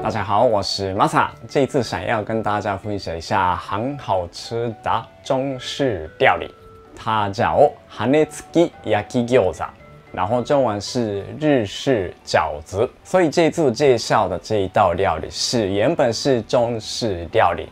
大家好，我是 Masa， 这一次想要跟大家分享一下很好吃的中式料理，它叫羽根付き焼き餃子，然后中文是日式饺子。所以这一次介绍的这一道料理原本是中式料理，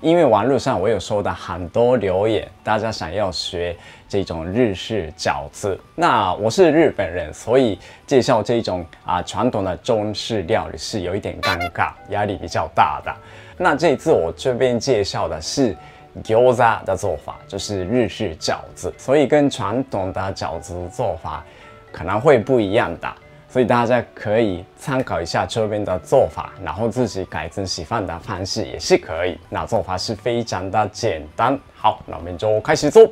因为网络上我有收到很多留言，大家想要学这种日式饺子。那我是日本人，所以介绍这种传统的中式料理是有一点尴尬，压力比较大的。那这一次我这边介绍的是餃子的做法，就是日式饺子，所以跟传统的饺子做法可能会不一样的。所以大家可以参考一下这边的做法，然后自己改成喜欢的方式也是可以。那做法是非常的简单。好，那我们就开始做。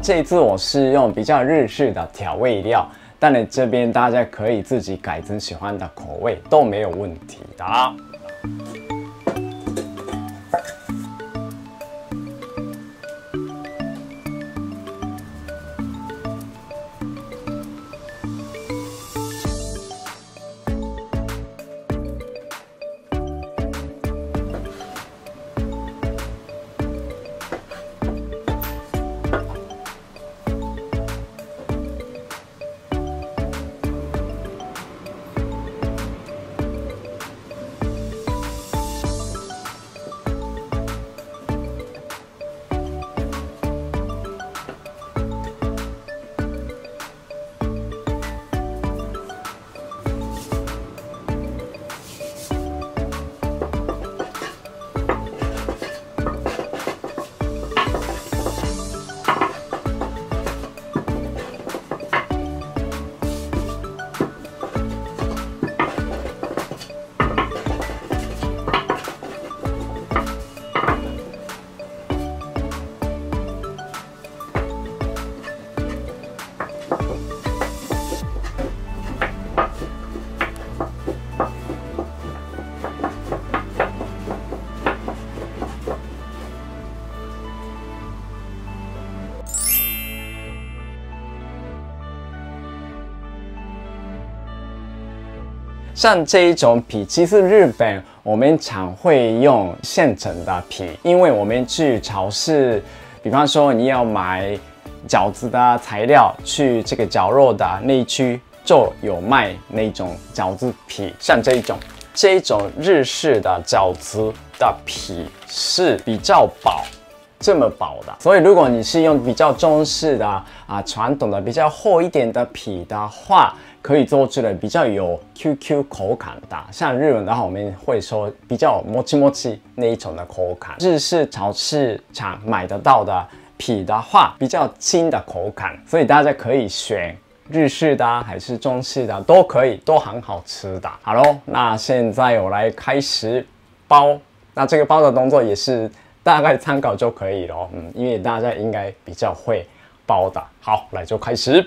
这一次我是用比较日式的调味料，但你这边大家可以自己改成喜欢的口味都没有问题的。像这一种皮，其实日本我们常会用现成的皮，因为我们去超市，比方说你要买饺子的材料，去这个绞肉的那一区就有卖那种饺子皮。像这一种日式的饺子的皮是比较薄，这么薄的，所以如果你是用比较中式的传统的比较厚一点的皮的话，可以做出来比较有 QQ 口感的。像日文的话，我们会说比较もちもち那一种的口感。日式超市场买得到的皮的话，比较轻的口感，所以大家可以选日式的还是中式的都可以，都很好吃的。好咯，那现在我来开始包。那这个包的动作也是大概参考就可以了，因为大家应该比较会包的。好，来就开始。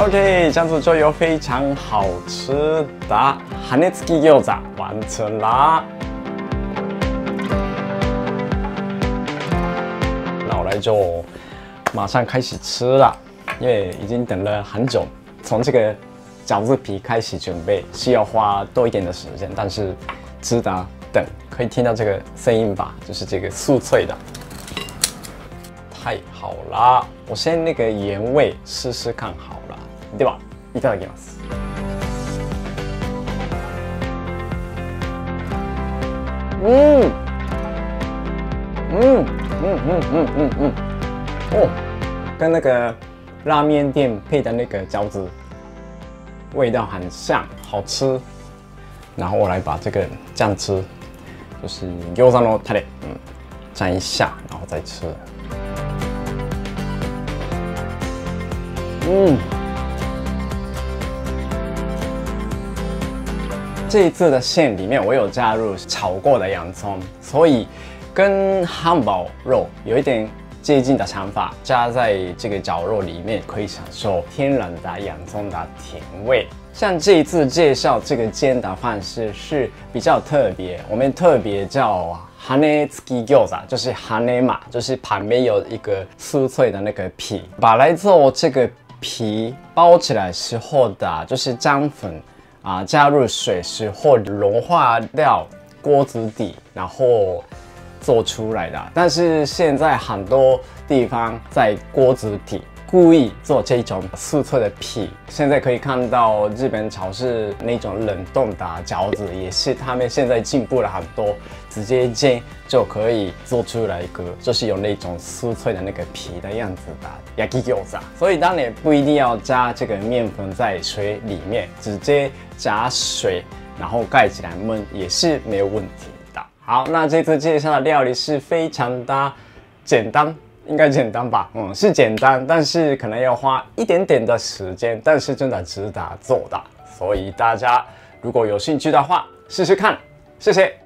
OK， 这样子就有非常好吃的羽根付き餃子完成啦。那我来就马上开始吃了，因为已经等了很久。从这个饺子皮开始准备是要花多一点的时间，但是值得等。可以听到这个声音吧，就是这个酥脆的。 太好啦！我先那个原味试试看好了，对吧？いただきます。哦，跟那个拉面店配的那个饺子味道很像，好吃。然后我来把这个酱汁，就是餃子のタレ，蘸一下，然后再吃。 这一次的馅里面我有加入炒过的洋葱，所以跟汉堡肉有一点接近的想法，加在这个绞肉里面，可以享受天然的洋葱的甜味。像这一次介绍这个煎的方式是比较特别，我们特别叫 羽根付き餃子，就是羽根嘛，就是旁边有一个酥脆的那个皮，把来做这个。 皮包起来时候的，就是姜粉加入水时候融化掉锅子底，然后做出来的。但是现在很多地方在锅子底故意做这种酥脆的皮。现在可以看到日本超市那种冷冻的饺子，也是他们现在进步了很多，直接煎就可以做出来一个，就是有那种酥脆的那个皮的样子的焼き餃子。所以当然不一定要加这个面粉在水里面，直接加水，然后盖起来焖也是没有问题的。好，那这次介绍的料理是非常的简单。 应该简单吧，是简单，但是可能要花一点点的时间，但是真的值得做的，所以大家如果有兴趣的话，试试看，谢谢。